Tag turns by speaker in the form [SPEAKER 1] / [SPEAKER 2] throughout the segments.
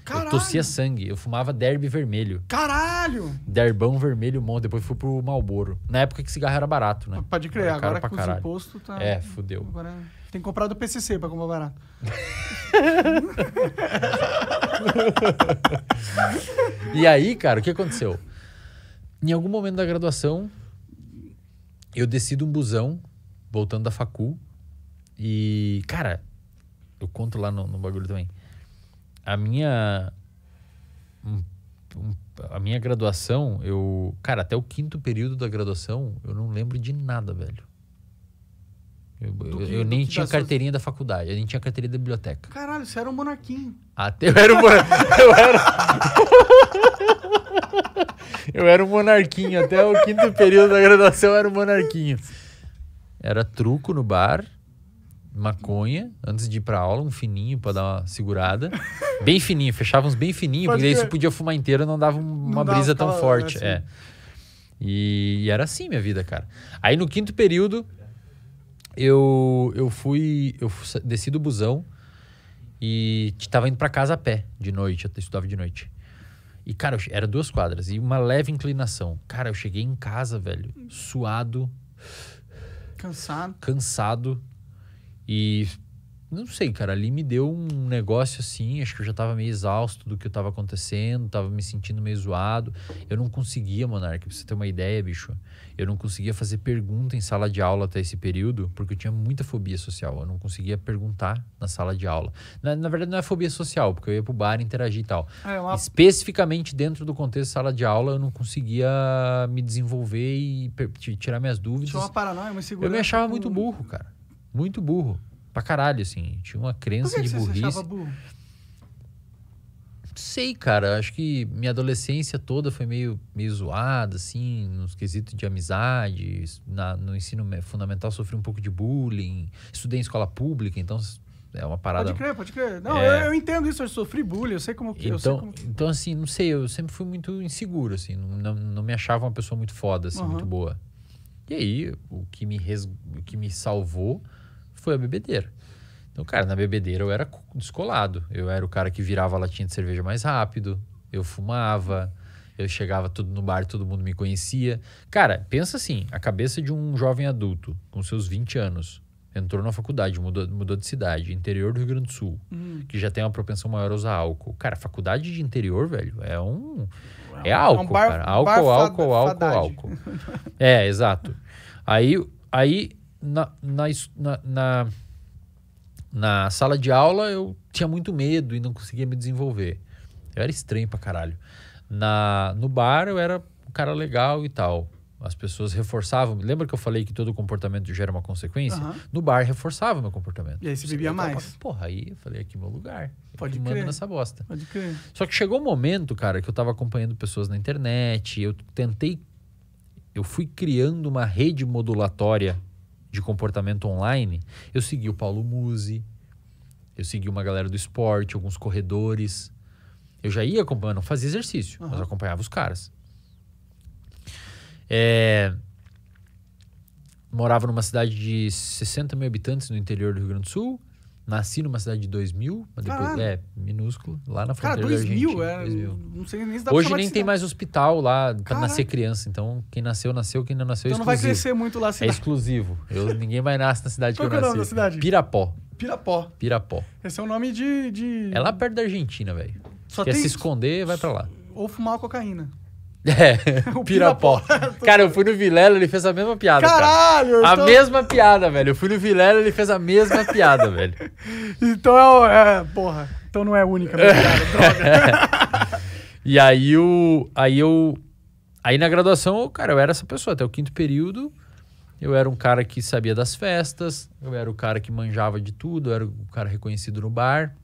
[SPEAKER 1] Caralho.
[SPEAKER 2] Eu tossia sangue. Eu fumava derby vermelho.
[SPEAKER 1] Caralho!
[SPEAKER 2] Derbão vermelho, depois fui pro Marlboro. Na época que cigarro era barato, né?
[SPEAKER 1] Pode crer,
[SPEAKER 2] Era caro
[SPEAKER 1] agora
[SPEAKER 2] pra
[SPEAKER 1] com os
[SPEAKER 2] caralho.
[SPEAKER 1] impostos tá...
[SPEAKER 2] É, fudeu.
[SPEAKER 1] Agora tem que comprar do PCC pra comprar barato.
[SPEAKER 2] E aí, cara, o que aconteceu? Em algum momento da graduação, eu desci de um busão, voltando da facul, e, cara, eu conto lá no bagulho também. A minha graduação, cara, até o 5º período da graduação, eu não lembro de nada, velho. Eu nem tinha carteirinha da faculdade, eu nem tinha carteirinha da biblioteca.
[SPEAKER 1] Caralho, você era um monarquinho.
[SPEAKER 2] Até eu era um monarquinho. Até o 5º período da graduação eu era um monarquinho. Era truco no bar, maconha, antes de ir pra aula, um fininho pra dar uma segurada. Bem fininho, fechava uns bem fininho, porque daí você podia fumar inteiro, não dava uma brisa tão forte. Assim. E era assim minha vida, cara. Aí no 5º período, eu desci do busão e tava indo pra casa a pé, de noite, eu estudava de noite. E, cara, era 2 quadras e uma leve inclinação. Cara, eu cheguei em casa, velho, suado. Cansado. E, não sei, cara, ali me deu um negócio assim, acho que eu já tava meio exausto do que tava acontecendo, tava me sentindo meio zoado. Eu não conseguia, Monark, pra você ter uma ideia, bicho. Eu não conseguia fazer pergunta em sala de aula até esse período, porque eu tinha muita fobia social. Eu não conseguia perguntar na sala de aula. Na verdade, não é fobia social, porque eu ia pro bar interagir e tal. Especificamente dentro do contexto de sala de aula, eu não conseguia me desenvolver e tirar minhas dúvidas.
[SPEAKER 1] Tinha uma paranoia, uma insegurança.
[SPEAKER 2] Eu me achava muito burro, cara. Muito burro. Pra caralho, assim. Tinha uma crença de burrice. Por que você achava burro? Sei, cara. Acho que minha adolescência toda foi meio zoada, assim, nos quesitos de amizade. No ensino fundamental sofri um pouco de bullying. Estudei em escola pública, então é uma parada...
[SPEAKER 1] Pode crer. Não, eu entendo isso. Eu sofri bullying, eu sei como que...
[SPEAKER 2] Então, assim, não sei. Eu sempre fui muito inseguro, assim. Não me achava uma pessoa muito foda, assim, muito boa. E aí, o que me salvou foi a bebedeira. Então, cara, na bebedeira eu era descolado. Eu era o cara que virava a latinha de cerveja mais rápido. Eu fumava. Eu chegava tudo no bar, todo mundo me conhecia. Cara, pensa assim, a cabeça de um jovem adulto com seus 20 anos, entrou na faculdade, mudou de cidade, interior do Rio Grande do Sul, que já tem uma propensão maior a usar álcool. Cara, faculdade de interior, velho, é álcool, cara. Álcool. É, exato. Aí na sala de aula eu tinha muito medo e não conseguia me desenvolver. Eu era estranho pra caralho. No bar eu era um cara legal e tal. As pessoas reforçavam. Lembra que eu falei que todo comportamento gera uma consequência? No bar reforçava o meu comportamento.
[SPEAKER 1] E aí você bebia mais.
[SPEAKER 2] Porra, aí eu falei, aqui é meu lugar.
[SPEAKER 1] Pode
[SPEAKER 2] crer.
[SPEAKER 1] Manda
[SPEAKER 2] nessa bosta.
[SPEAKER 1] Pode crer.
[SPEAKER 2] Só que chegou um momento, cara, que eu tava acompanhando pessoas na internet. Eu fui criando uma rede modulatória de comportamento online. Eu segui o Paulo Musi. Eu segui uma galera do esporte, alguns corredores. Eu já ia acompanhando, não fazia exercício, mas eu acompanhava os caras. Morava numa cidade de 60 mil habitantes no interior do Rio Grande do Sul. Nasci numa cidade de 2 mil, mas depois, minúsculo, lá na fronteira da Argentina.
[SPEAKER 1] 2 mil? Não sei nem se dá pra
[SPEAKER 2] Hoje nem tem mais hospital lá pra nascer criança. Então, quem nasceu, quem não nasceu é exclusivo.
[SPEAKER 1] Então não vai crescer muito lá a cidade.
[SPEAKER 2] É exclusivo. Ninguém vai nascer na cidade que eu nasci.
[SPEAKER 1] Qual é o nome da cidade?
[SPEAKER 2] Pirapó.
[SPEAKER 1] Esse é o nome de...
[SPEAKER 2] É lá perto da Argentina, velho. Quer se esconder, vai pra lá.
[SPEAKER 1] Ou fumar cocaína.
[SPEAKER 2] Pirapó. Cara, eu fui no Vilela, ele fez a mesma piada.
[SPEAKER 1] Caralho!
[SPEAKER 2] Cara. A mesma piada, velho. Eu fui no Vilela, ele fez a mesma piada, velho.
[SPEAKER 1] Então porra. Então não é a única minha piada, droga.
[SPEAKER 2] E aí na graduação, cara, eu era essa pessoa. Até o 5º período, eu era um cara que sabia das festas, eu era o cara que manjava de tudo, eu era o cara reconhecido no bar.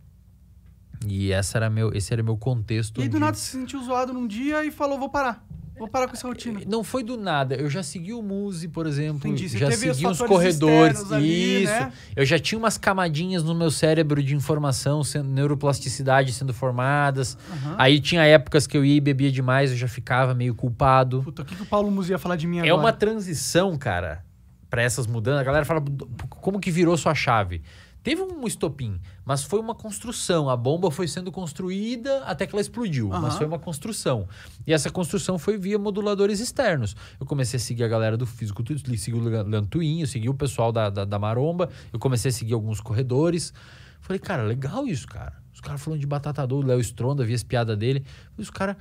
[SPEAKER 2] E esse era meu contexto.
[SPEAKER 1] E aí do nada se sentiu zoado num dia e falou, vou parar com essa rotina.
[SPEAKER 2] Não foi do nada. Eu já segui o Muzi, por exemplo.
[SPEAKER 1] Entendi. Você
[SPEAKER 2] já segui uns corredores. Ali, isso. Né? Eu já tinha umas camadinhas no meu cérebro de informação, neuroplasticidade sendo formadas. Aí tinha épocas que eu ia e bebia demais, eu já ficava meio culpado.
[SPEAKER 1] Puta, o que o Paulo Muzi ia falar de mim agora?
[SPEAKER 2] É uma transição, cara, pra essas mudanças. A galera fala, como que virou sua chave? Teve um estopim, mas foi uma construção. A bomba foi sendo construída até que ela explodiu, mas foi uma construção. E essa construção foi via moduladores externos. Eu comecei a seguir a galera do fisiculturismo, segui o Leandro Twin, eu segui o pessoal da Maromba, eu comecei a seguir alguns corredores. Falei, cara, legal isso, cara. Os caras falando de batata doce, o Léo Stronda, vi as piadas dele. Os caras...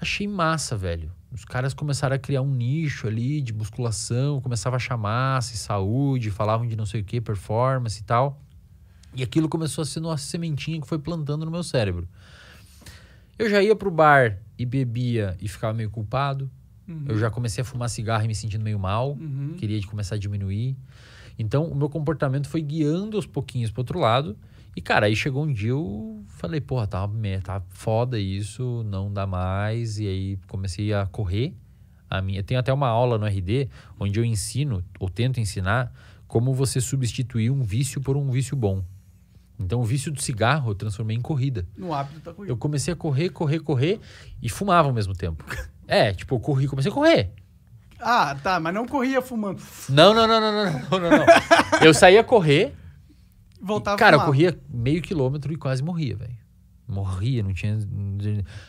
[SPEAKER 2] Achei massa, velho. Os caras começaram a criar um nicho ali de musculação, começavam a achar massa e saúde, falavam de não sei o que, performance e tal. E aquilo começou a ser uma sementinha que foi plantando no meu cérebro. Eu já ia pro bar e bebia e ficava meio culpado. Eu já comecei a fumar cigarro e me sentindo meio mal. Queria começar a diminuir. Então, o meu comportamento foi guiando aos pouquinhos pro outro lado. E, cara, aí chegou um dia eu falei, porra, tá foda isso, não dá mais. E aí comecei a correr. Tem até uma aula no RD onde eu ensino, ou tento ensinar, como você substituir um vício por um vício bom. Então, o vício do cigarro eu transformei em corrida.
[SPEAKER 1] No hábito da corrida.
[SPEAKER 2] Eu comecei a correr e fumava ao mesmo tempo. Eu comecei a correr.
[SPEAKER 1] Ah, tá, mas não corria fumando.
[SPEAKER 2] Não. Eu saía a correr.
[SPEAKER 1] Voltava
[SPEAKER 2] Cara,
[SPEAKER 1] a fumar.
[SPEAKER 2] eu corria meio quilômetro e quase morria, velho. Morria, não tinha...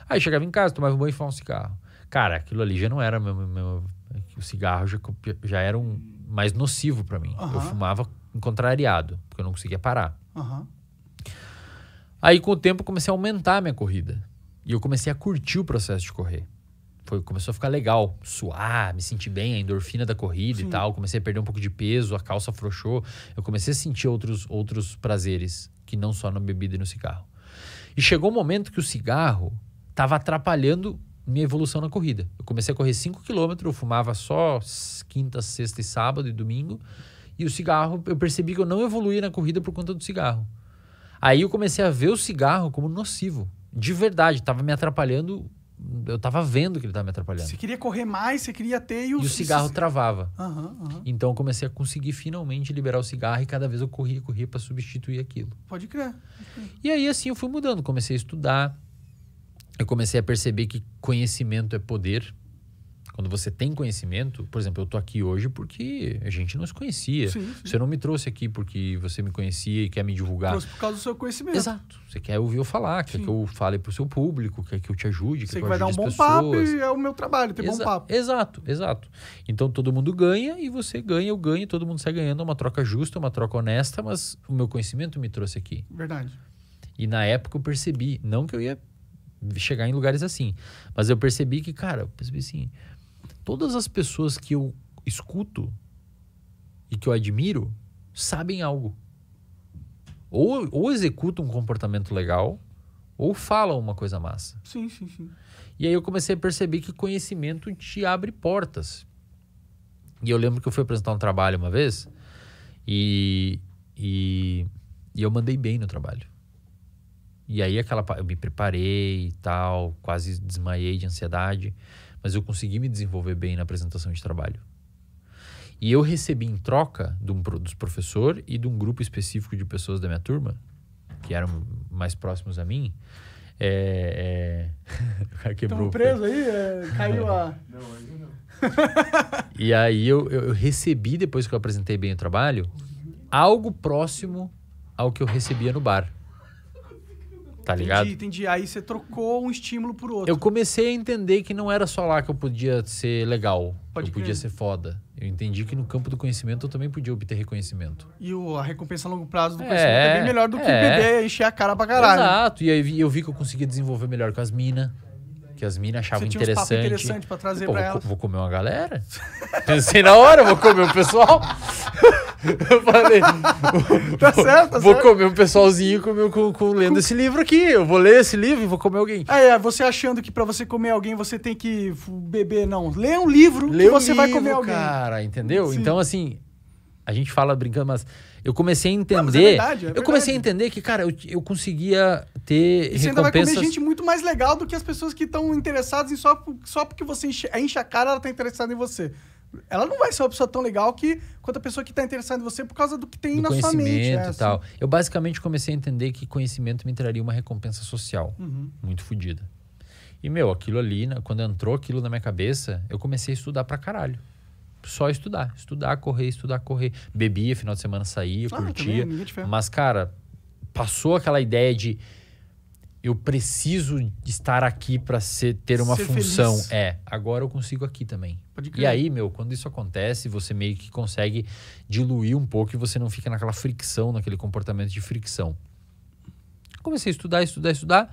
[SPEAKER 2] Aí chegava em casa, tomava um banho e fumava um cigarro. Cara, aquilo ali já não era o cigarro já era mais nocivo pra mim. Eu fumava contrariado, porque eu não conseguia parar. Aí, com o tempo, eu comecei a aumentar a minha corrida. E eu comecei a curtir o processo de correr. Começou a ficar legal, suar, me sentir bem, a endorfina da corrida e tal. Comecei a perder um pouco de peso, a calça afrouxou. Eu comecei a sentir outros prazeres, que não só na bebida e no cigarro. E chegou um momento que o cigarro estava atrapalhando minha evolução na corrida. Eu comecei a correr 5 km, eu fumava só quinta, sexta e sábado e domingo. E o cigarro, eu percebi que eu não evoluía na corrida por conta do cigarro. Aí eu comecei a ver o cigarro como nocivo. De verdade, estava me atrapalhando. Eu tava vendo que ele tava me atrapalhando.
[SPEAKER 1] Você queria correr mais, você queria ter...
[SPEAKER 2] E o cigarro travava. Então eu comecei a conseguir finalmente liberar o cigarro e cada vez eu corria para substituir aquilo.
[SPEAKER 1] Pode crer.
[SPEAKER 2] E aí assim eu fui mudando. Comecei a estudar. Eu comecei a perceber que conhecimento é poder. Quando você tem conhecimento... Por exemplo, eu tô aqui hoje porque a gente não se conhecia.
[SPEAKER 1] Sim.
[SPEAKER 2] Você não me trouxe aqui porque você me conhecia e quer me divulgar.
[SPEAKER 1] Trouxe por causa do seu conhecimento.
[SPEAKER 2] Exato. Você quer ouvir eu falar, quer que eu fale pro seu público, quer que eu te ajude,
[SPEAKER 1] Você
[SPEAKER 2] que eu
[SPEAKER 1] vai dar um
[SPEAKER 2] ajude
[SPEAKER 1] bom
[SPEAKER 2] as
[SPEAKER 1] papo
[SPEAKER 2] pessoas.
[SPEAKER 1] e é o meu trabalho, ter bom papo.
[SPEAKER 2] Exato. Então todo mundo ganha e você ganha, eu ganho, todo mundo sai ganhando. É uma troca justa, uma troca honesta, mas o meu conhecimento me trouxe aqui.
[SPEAKER 1] Verdade.
[SPEAKER 2] E na época eu percebi, não que eu ia chegar em lugares assim, mas eu percebi que, cara, eu percebi assim, todas as pessoas que eu escuto e que eu admiro sabem algo. Ou executam um comportamento legal, ou falam uma coisa massa.
[SPEAKER 1] Sim.
[SPEAKER 2] E aí eu comecei a perceber que conhecimento te abre portas. E eu lembro que eu fui apresentar um trabalho uma vez e eu mandei bem no trabalho. E aí eu me preparei e tal, quase desmaiei de ansiedade, mas eu consegui me desenvolver bem na apresentação de trabalho. E eu recebi em troca dos professores e de um grupo específico de pessoas da minha turma, que eram mais próximos a mim.
[SPEAKER 1] Estamos presos aí? Caiu a...
[SPEAKER 3] Não, ainda não.
[SPEAKER 2] E aí eu recebi, depois que eu apresentei bem o trabalho, algo próximo ao que eu recebia no bar. Tá ligado?
[SPEAKER 1] Entendi. Aí você trocou um estímulo por outro.
[SPEAKER 2] Eu comecei a entender que não era só lá que eu podia ser legal,
[SPEAKER 1] Pode
[SPEAKER 2] eu podia
[SPEAKER 1] crer.
[SPEAKER 2] ser foda. Eu entendi que no campo do conhecimento eu também podia obter reconhecimento.
[SPEAKER 1] E a recompensa a longo prazo do conhecimento é bem melhor do que beber e encher a cara pra caralho.
[SPEAKER 2] Exato. E aí eu vi que eu conseguia desenvolver melhor com as minas. Que as minas achavam
[SPEAKER 1] Você tinha uns papos
[SPEAKER 2] interessante.
[SPEAKER 1] interessantes pra trazer pra elas.
[SPEAKER 2] Vou comer uma galera. Pensei na hora, vou comer um pessoal. Eu falei,
[SPEAKER 1] Tá certo.
[SPEAKER 2] vou comer um pessoalzinho lendo esse livro aqui. Eu vou ler esse livro e vou comer alguém.
[SPEAKER 1] Você achando que pra você comer alguém você tem que beber, não. Lê um livro que você vai comer alguém.
[SPEAKER 2] Cara, entendeu?
[SPEAKER 1] Sim.
[SPEAKER 2] Então, assim, a gente fala brincando, mas eu comecei a entender...
[SPEAKER 1] mas é verdade,
[SPEAKER 2] Eu comecei a entender que, cara, eu conseguia ter
[SPEAKER 1] E você ainda vai
[SPEAKER 2] recompensas...
[SPEAKER 1] comer gente muito mais legal do que as pessoas que estão interessadas em só porque você enche a cara, ela tá interessada em você. Ela não vai ser uma pessoa tão legal quanto a pessoa que tá interessada em você por causa do que tem na sua mente.
[SPEAKER 2] Conhecimento e tal. Eu basicamente comecei a entender que conhecimento me traria uma recompensa social muito fodida. E, aquilo ali, quando entrou aquilo na minha cabeça, eu comecei a estudar pra caralho. só estudar. Estudar, correr. Bebia, final de semana saía, curtia.
[SPEAKER 1] Também,
[SPEAKER 2] mas, cara, passou aquela ideia de eu preciso estar aqui pra ter uma função.
[SPEAKER 1] Feliz.
[SPEAKER 2] Agora eu consigo aqui também.
[SPEAKER 1] Pode crer.
[SPEAKER 2] E aí, quando isso acontece, você meio que consegue diluir um pouco e você não fica naquela fricção, naquele comportamento de fricção. Comecei a estudar.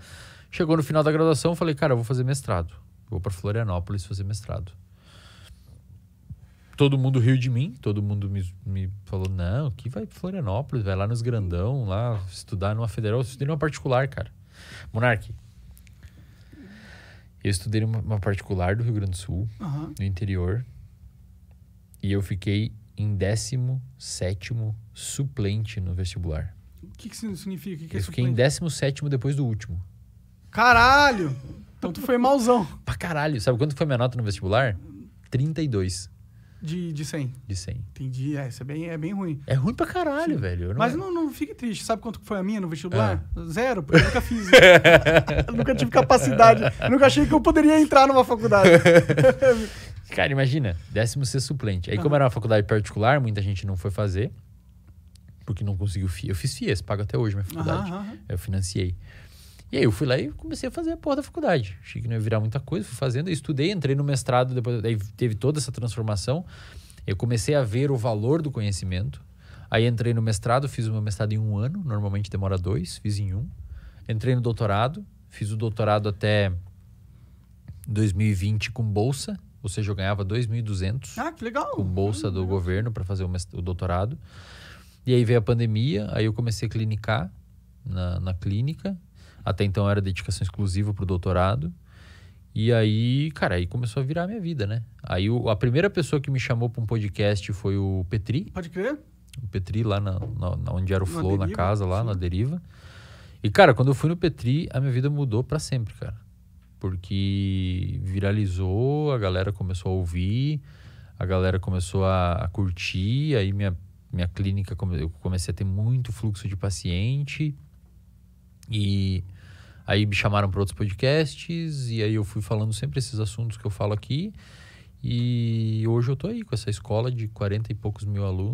[SPEAKER 2] Chegou no final da graduação, falei, cara, eu vou fazer mestrado. Vou pra Florianópolis fazer mestrado. Todo mundo riu de mim, todo mundo me falou, não, que vai pra Florianópolis, vai lá nos grandão, lá estudar numa federal. Eu estudei numa particular, cara. Monark, eu estudei numa particular do Rio Grande do Sul, no interior, e eu fiquei em 17º suplente no vestibular.
[SPEAKER 1] O que isso significa?
[SPEAKER 2] Eu fiquei em 17º depois do último.
[SPEAKER 1] Caralho! Então tu foi malzão.
[SPEAKER 2] Pra caralho. Sabe quanto foi minha nota no vestibular? 32.
[SPEAKER 1] De 100.
[SPEAKER 2] De 100.
[SPEAKER 1] Entendi. Isso é bem ruim.
[SPEAKER 2] É ruim pra caralho, velho.
[SPEAKER 1] Mas não fique triste. Sabe quanto foi a minha no vestibular? 0, porque eu nunca fiz. Eu nunca tive capacidade. Eu nunca achei que eu poderia entrar numa faculdade.
[SPEAKER 2] Cara, imagina. 16º suplente. Aí, como era uma faculdade particular, muita gente não foi fazer. Porque não conseguiu FIA. Eu fiz FIES, pago até hoje minha faculdade. Eu financiei. E aí eu fui lá e comecei a fazer a porra da faculdade. Achei que não ia virar muita coisa, fui fazendo. Eu estudei, entrei no mestrado, depois aí teve toda essa transformação. Eu comecei a ver o valor do conhecimento. Aí entrei no mestrado, fiz o meu mestrado em 1 ano. Normalmente demora 2, fiz em 1. Entrei no doutorado, fiz o doutorado até 2020 com bolsa. Ou seja, eu ganhava 2.200.
[SPEAKER 1] Ah, que legal.
[SPEAKER 2] Com bolsa do governo para fazer o doutorado. E aí veio a pandemia, aí eu comecei a clinicar na clínica. Até então era dedicação exclusiva pro doutorado. E aí, cara, aí começou a virar a minha vida, né? Aí a primeira pessoa que me chamou para um podcast foi o Petri.
[SPEAKER 1] Pode crer?
[SPEAKER 2] O Petri lá onde era o Flow,
[SPEAKER 1] Deriva,
[SPEAKER 2] na casa lá,
[SPEAKER 1] sim.
[SPEAKER 2] na Deriva. E, cara, quando eu fui no Petri, a minha vida mudou para sempre, cara. Porque viralizou, a galera começou a ouvir, a galera começou a curtir, aí minha clínica, eu comecei a ter muito fluxo de paciente. E aí me chamaram para outros podcasts, e aí eu fui falando sempre esses assuntos que eu falo aqui. E hoje eu tô aí com essa escola de 40 e poucos mil alunos.